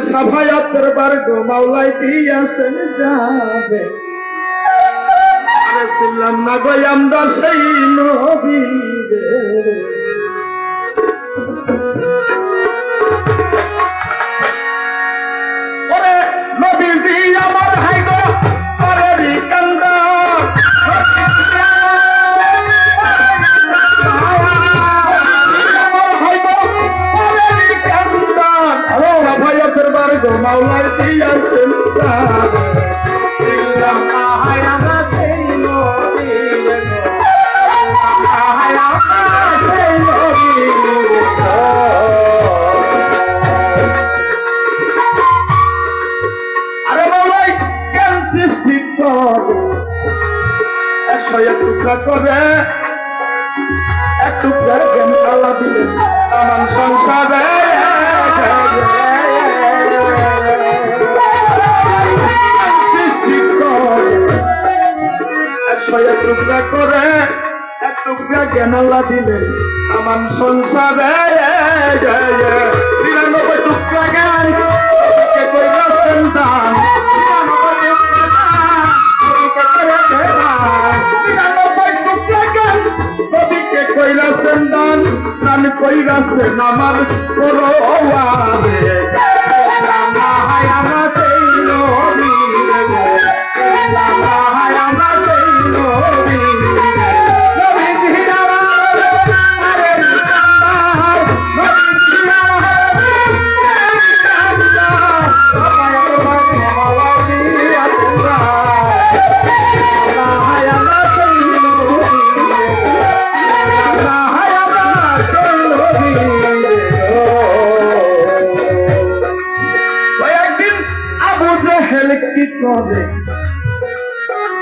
সাফায়াতের বার্গ মাওলাই দিয়াছেন যাবে আরে ছিলাম না গো আমরা সেই নবী রে ওরে নবীজি আমার হাই গো পরেরই কান্দা মাওলাই দিয়াছেন ছিলাম না হায় আমরা সেই নবী রে হায় আমরা সেই নবী আরে মাওলাই কেন সৃষ্টি করে 101 টুকরা করে এক টুকরা জ্ঞান আল্লাহ দিলেন আমার সংসারে এক টুকরা করে এক টুকরা জ্ঞান আল্লাহ দিলেন আমার সংসারে 99 টুকরা জ্ঞান কে কইরাছেন দান 99 টুকরা জ্ঞান নবীকে কইরাছেন দান দান কইরাছেন আমার পরওয়ারে আল্লাহ হায় আমরা সেই নবী আল্লাহ হায় আমরা সেই নবী নবীজি আমার আরে আমার নবীজি আমার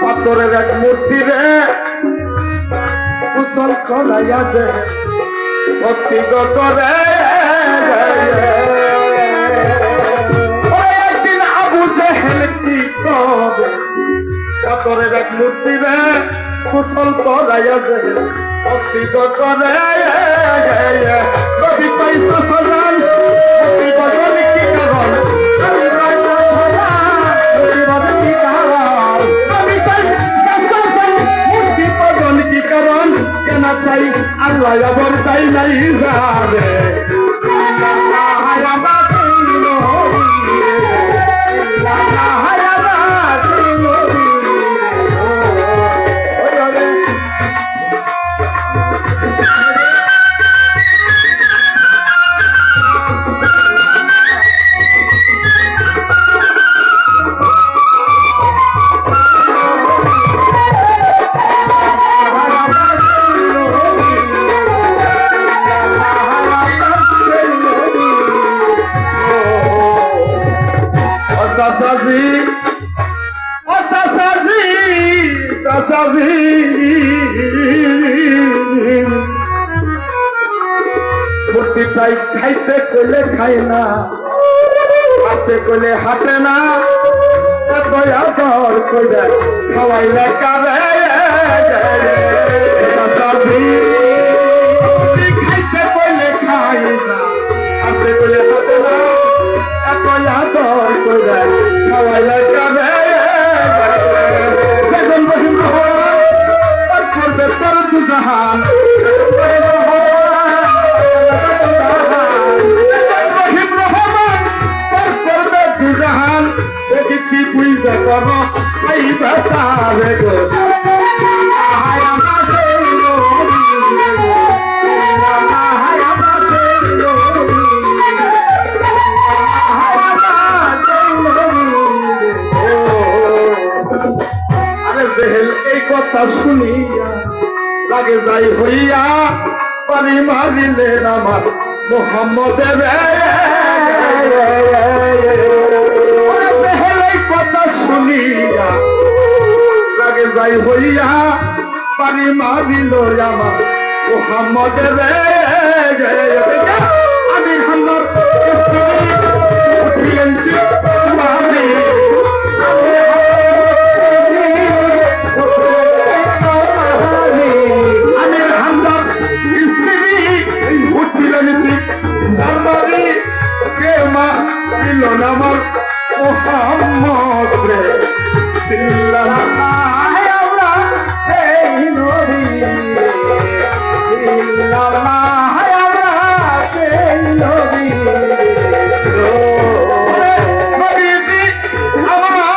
পাথরের এক মূর্তি রে কুশল করাইয়া যে ভক্তি করে একদিন আবু জেহেল কি করে পাথরের এক মূর্তি রে কুশল করাইয়া যে ভক্তি করে নবী পাইছে সজাল ভক্তি করে কি কারণ আল্লাহ আবার তাই নাই যাবে মূর্তিটাই খাইতে কইলে খায় না হাতে কইলে হাতে না দয়া দর কইলে খাওয়াইলে কারে খাইতে কইলে খায় না হাতে কইলে হাতে না দয়া দর কইলে খাওয়াইলে কারে সেজন বহিম করবে তোর দু জাহান কি বুঝতে করো এই বেতারে গো হায় আমার সেই নবী হায় আমার সেই নবী হায় আমার সেই নবী আরে জেহেল এই কথা শুনিয়া লাগে যাই হইয়া পারি মারিলেন আমার মুহাম্মদের কথা শুনিয়া লাগে যাই হইয়া পারি মারিল আমার মুহাম্মদের আমি হামলার উঠিয়েছি আমি হামলার স্ত্রী উঠিলেছি তার বাড়ি কেউ কালেমা দিল না আমার মোহাম্মদ রে আমরা সেই নবী আমরা সেই নবী নবীজি আমার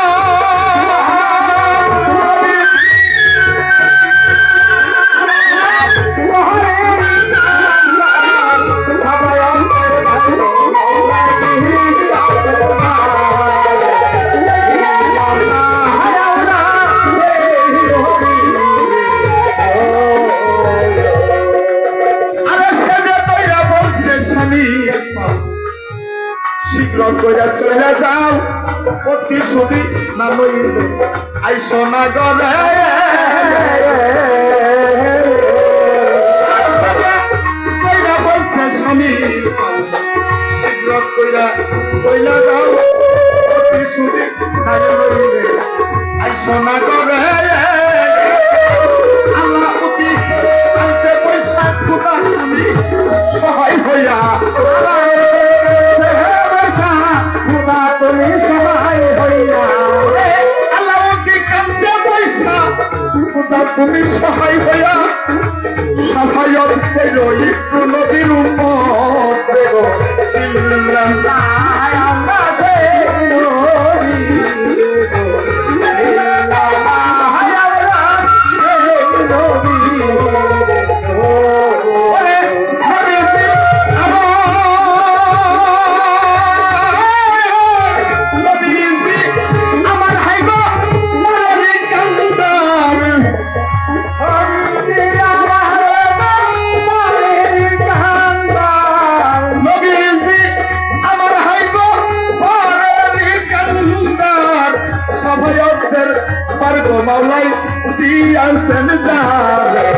শীঘ্র কইরা চলে যাও প্রতিশ্রুতি না লইলে আইসো না গরে কইরা বলছে স্বামী শীঘ্র কইরা চলে যাও প্রতিশ্রুতি না লইলে আইসো না গরে আল্লাহ অতি আনছে পয়সা খোদা তুমি সহায় হইয়া তুমি সহায় হইয়া আল্লাহ কাঞ্চে পয়সা তুমি সহায় হইয়া সহায়ত করো একটু নদীর উম্মত দেবো আমরা সেই নবী মাওলাই দিয়াছেন যারে